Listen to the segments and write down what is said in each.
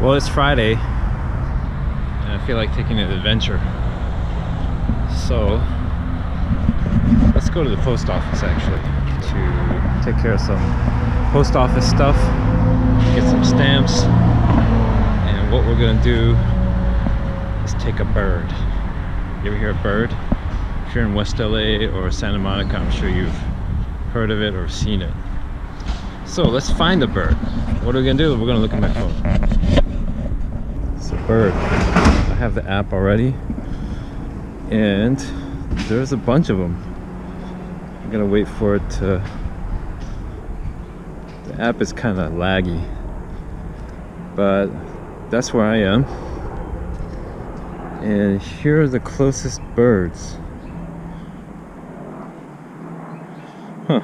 Well, it's Friday and I feel like taking an adventure. So let's go to the post office actually to take care of some post office stuff, get some stamps, and what we're gonna do is take a bird. You ever hear a bird? If you're in West LA or Santa Monica, I'm sure you've heard of it or seen it. So let's find the bird. What are we gonna do? We're gonna look at my phone. It's a bird. I have the app already, and there's a bunch of them. I'm gonna wait for it to... The app is kind of laggy, but that's where I am. And here are the closest birds. Huh.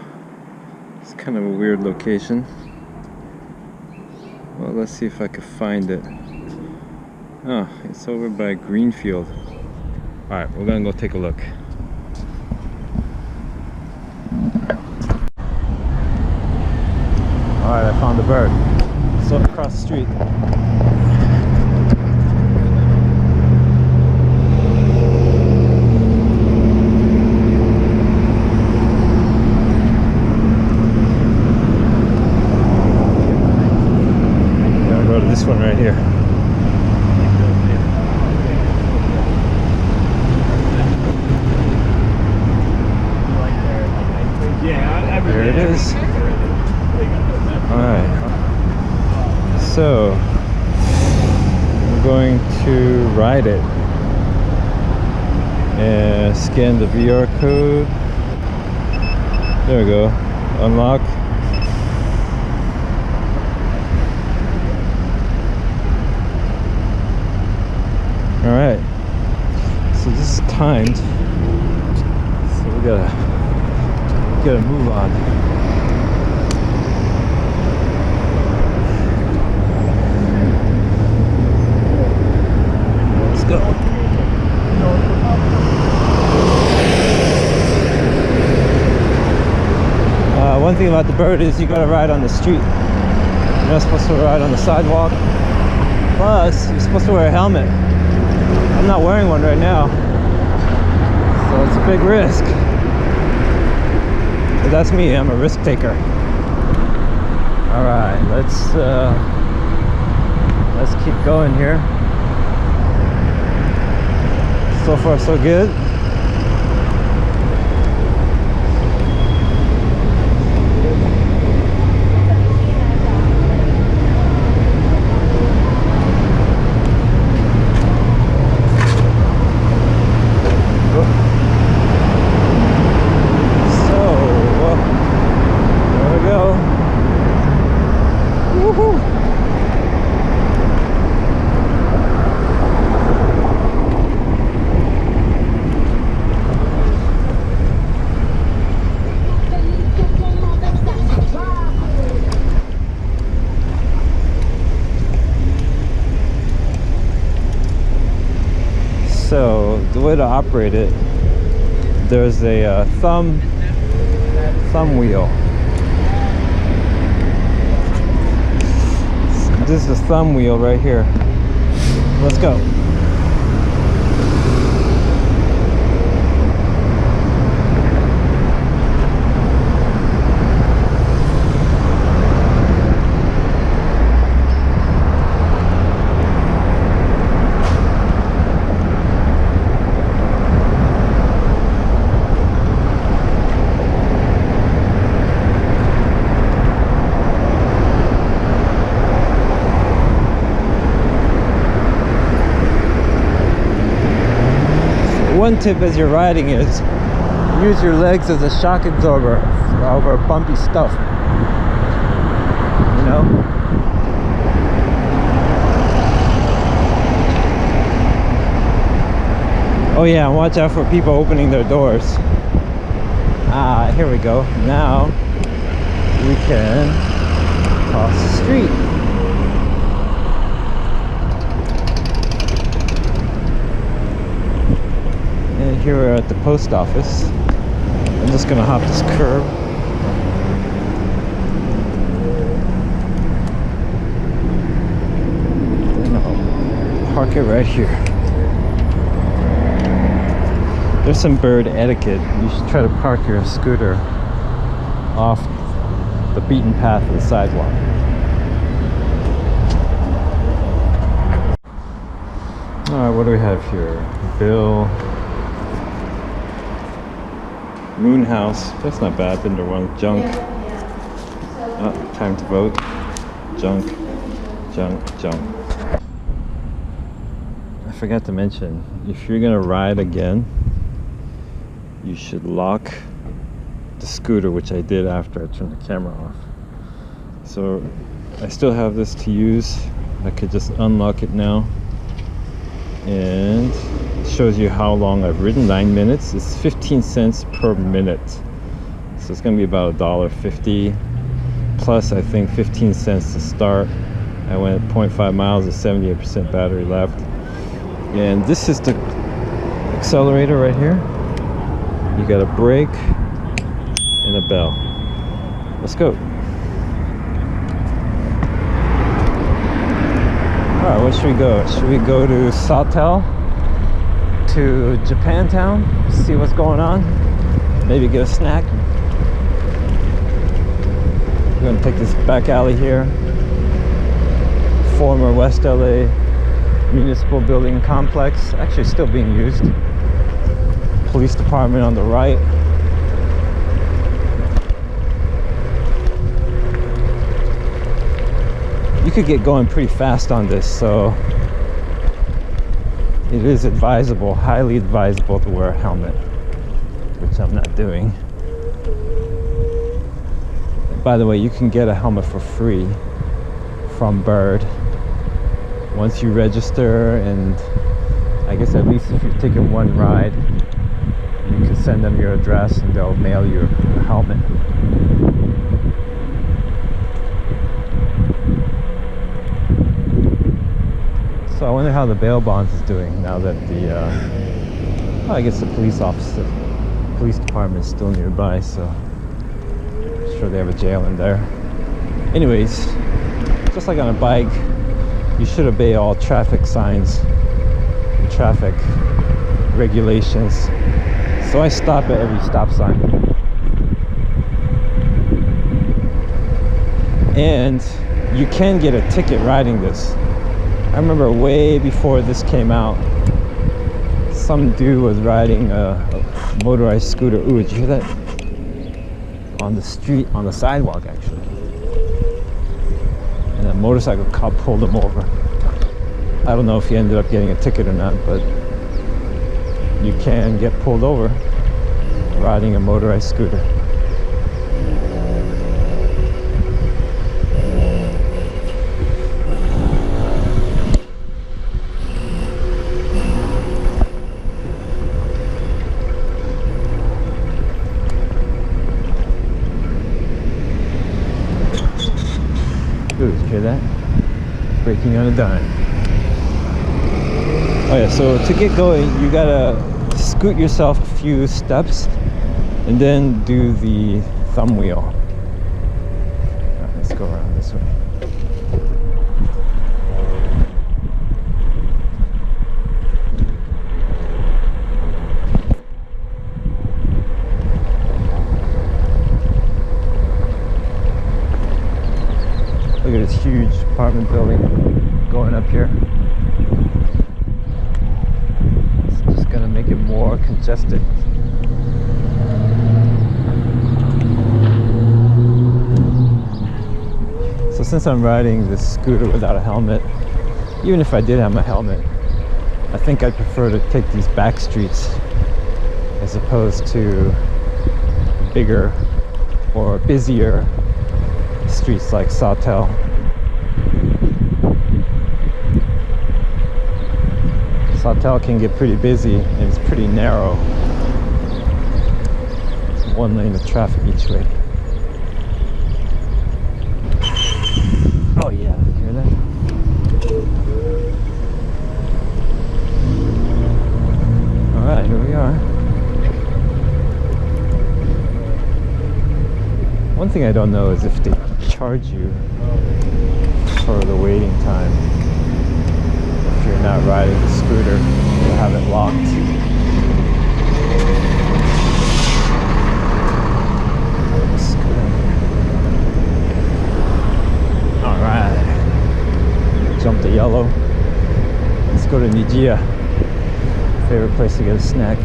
It's kind of a weird location. Well, let's see if I can find it. Oh, it's over by Greenfield. Alright, we're gonna go take a look. Alright, I found the bird. It's up across the street. Yeah, I'll go to this one right here. There it is. Alright. So, I'm going to ride it. And scan the VR code. There we go. Unlock. Alright. So this is timed. So we gotta move on. Let's go. One thing about the bird is you gotta ride on the street. You're not supposed to ride on the sidewalk. Plus, you're supposed to wear a helmet. I'm not wearing one right now, so it's a big risk. But that's me, I'm a risk taker. Alright, let's keep going here. So far so good. So the way to operate it, there's a thumb wheel. This is the thumb wheel right here. Let's go. One tip as you're riding is use your legs as a shock absorber over bumpy stuff. You know? Oh yeah, and watch out for people opening their doors. Ah, here we go. Now we can cross the street. And here we're at the post office. I'm just gonna hop this curb. it right here. There's some bird etiquette. You should try to park your scooter off the beaten path of the sidewalk. Alright, what do we have here? Bill Moon House. That's not bad. Been to one. Junk. Oh, time to vote. Junk. I forgot to mention, if you're gonna ride again, you should lock the scooter, which I did after I turned the camera off. So I still have this to use. I could just unlock it now, and it shows you how long I've ridden. 9 minutes. It's 15 cents per minute, so it's gonna be about $1.50 plus, I think, 15 cents to start. I went 0.5 miles with 78% battery left. And this is the accelerator right here. You got a brake and a bell. Let's go. Alright, where should we go? Should we go to Sawtell? To Japantown? See what's going on? Maybe get a snack? We're gonna take this back alley here. Former West LA Municipal Building Complex, actually still being used. Police department on the right. You could get going pretty fast on this, so it is advisable, highly advisable, to wear a helmet, which I'm not doing. By the way, you can get a helmet for free from Bird once you register, and I guess at least if you've taken one ride, you can send them your address and they'll mail you a helmet. So I wonder how the bail bonds is doing now that the well, I guess the police department is still nearby, so I'm sure they have a jail in there. Anyways, just like on a bike, you should obey all traffic signs and traffic regulations. So I stop at every stop sign. And you can get a ticket riding this. I remember way before this came out, some dude was riding a motorized scooter. Ooh, did you hear that? On the street, on the sidewalk actually. And a motorcycle cop pulled him over. I don't know if he ended up getting a ticket or not, but you can get pulled over riding a motorized scooter. Ooh, did you hear that? Braking on a dime. Oh yeah, so to get going, you gotta scoot yourself a few steps and then do the thumb wheel. Alright, let's go around this way. Look at this huge apartment building going up here. It's just gonna make it more congested. So since I'm riding this scooter without a helmet, even if I did have my helmet, I think I'd prefer to take these back streets as opposed to bigger or busier streets like Sawtell. Sawtell can get pretty busy and it's pretty narrow. One lane of traffic each way. Oh yeah, you hear that? Alright, here we are. One thing I don't know is if they charge you for the waiting time, if you're not riding the scooter, you have it locked. Alright. Jump to yellow. Let's go to Nijia. Favorite place to get a snack.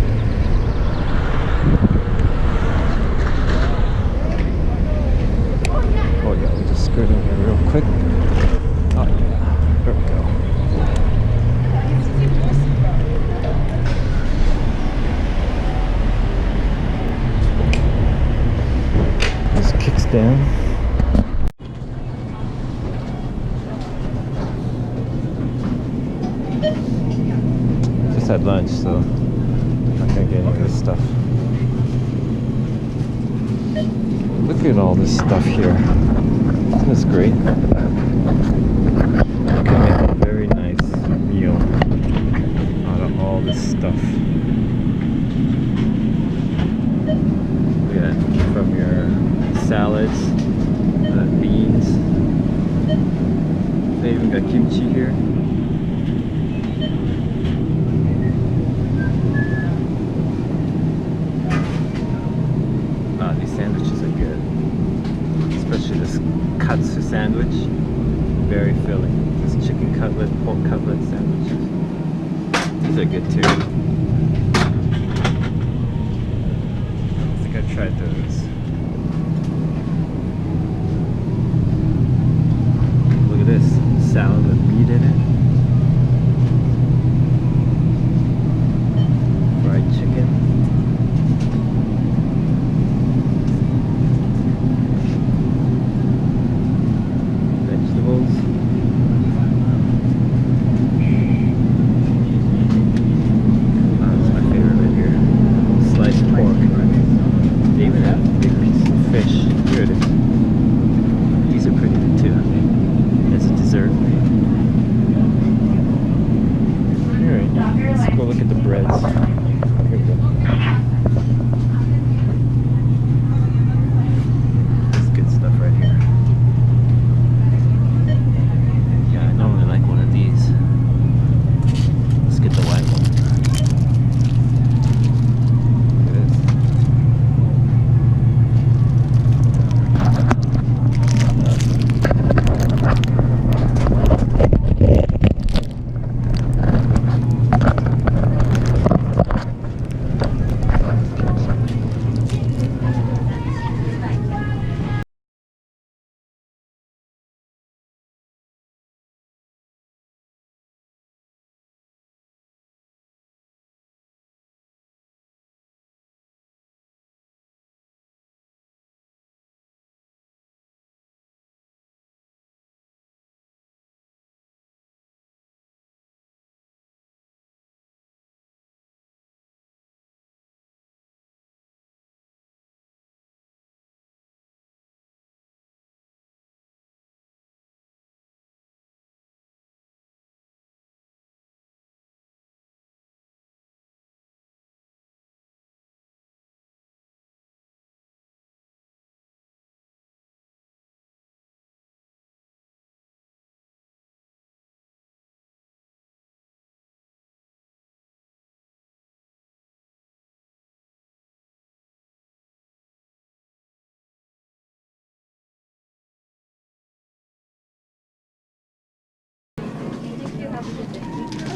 Oh yeah, we just skirted here real quick. Oh yeah, there we go. This kickstand. Just had lunch, so I'm not gonna get any of this stuff. Look at all this stuff here. Isn't this great? You can make a very nice meal out of all this stuff. Look at that. From your salads, beans. They even got kimchi here. These sandwiches are good. Especially this katsu sandwich. Very filling. This chicken cutlet, pork cutlet sandwiches. These are good too. I think I've tried those. Look at this. Salad with meat in it. Fried chicken. Look at the breads. Here we go. This is good stuff right here. Yeah, I normally like one of these. Let's get the white one. Look at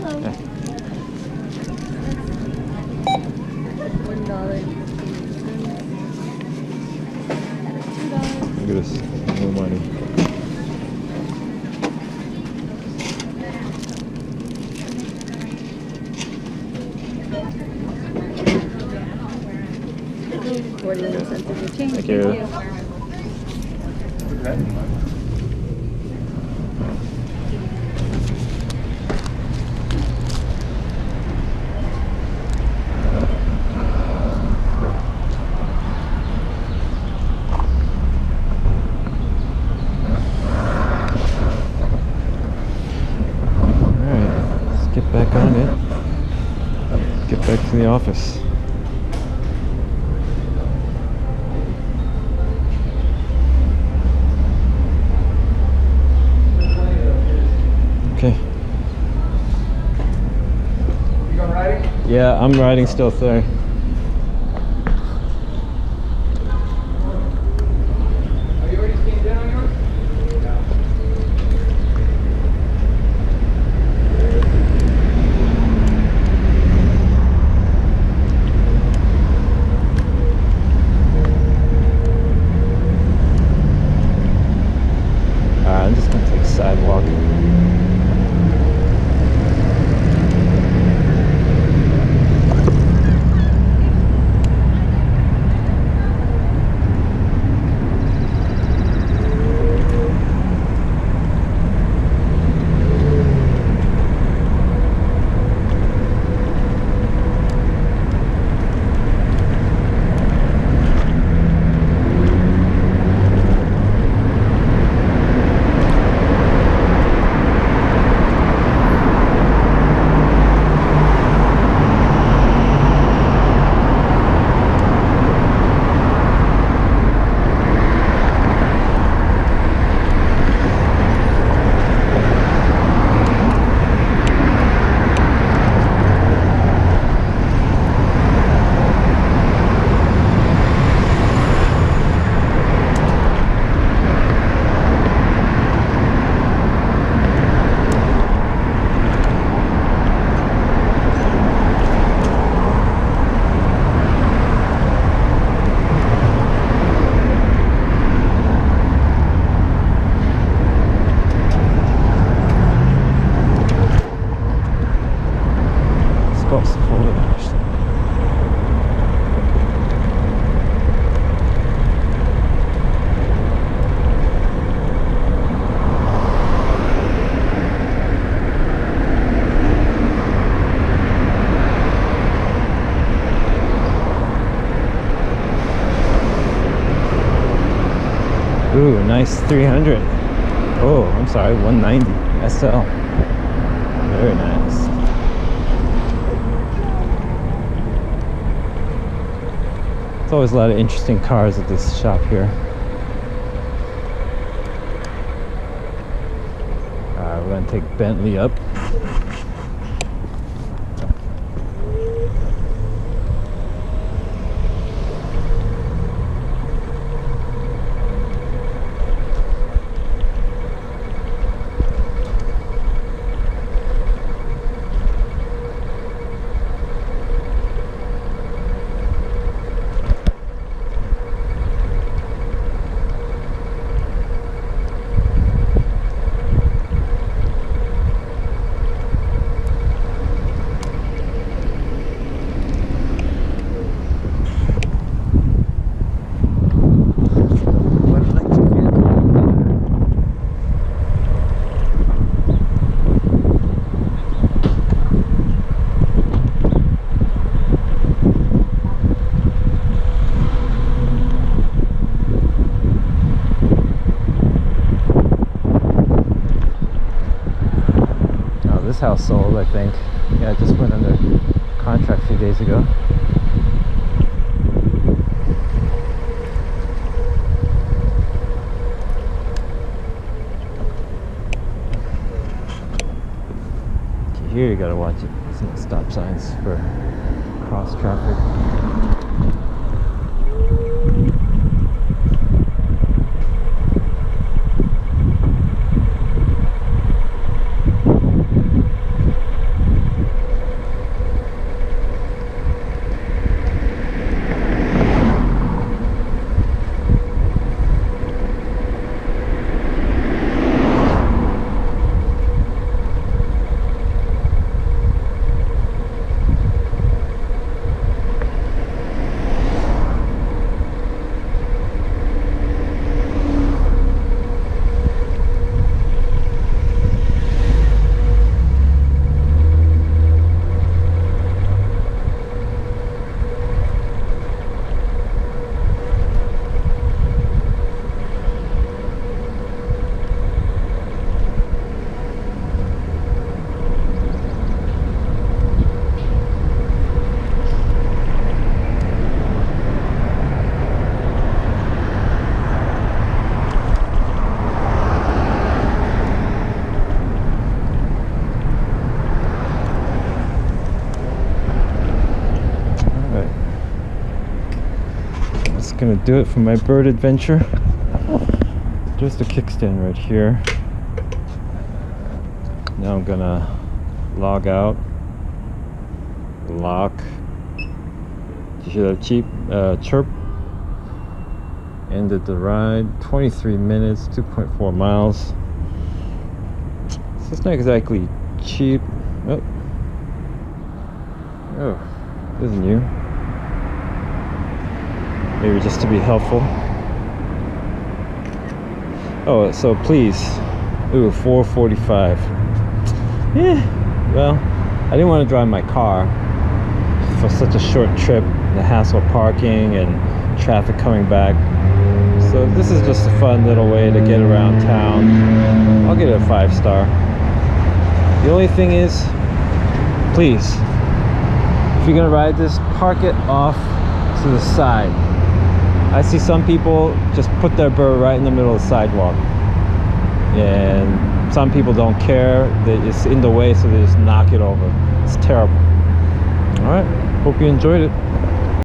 Hello. $1. $2. Look at this. More money. $0.41 of your change. Thank you. Back on it. Get back to the office. Okay. Yeah, I'm riding still there. I'm just gonna take a sidewalk. Ooh, nice 300. Oh, I'm sorry, 190 SL. Very nice. There's always a lot of interesting cars at this shop here. We're gonna take Bentley up. This house sold, I think. Yeah, it just went under contract a few days ago. Here you gotta watch it. Some stop signs for cross traffic. gonna do it for my bird adventure. There's the kickstand right here. Now I'm gonna log out, lock. Did you hear that cheap chirp? Ended the ride. 23 minutes, 2.4 miles. So it's not exactly cheap. Oh, this is new. Maybe just to be helpful. Oh, so please. Ooh, 4:45. Yeah, well, I didn't want to drive my car for such a short trip, the hassle of parking and traffic coming back. So this is just a fun little way to get around town. I'll give it a 5-star. The only thing is, please, if you're gonna ride this, park it off to the side. I see some people just put their bird right in the middle of the sidewalk, and some people don't care. It's in the way, so they just knock it over. It's terrible. All right, hope you enjoyed it.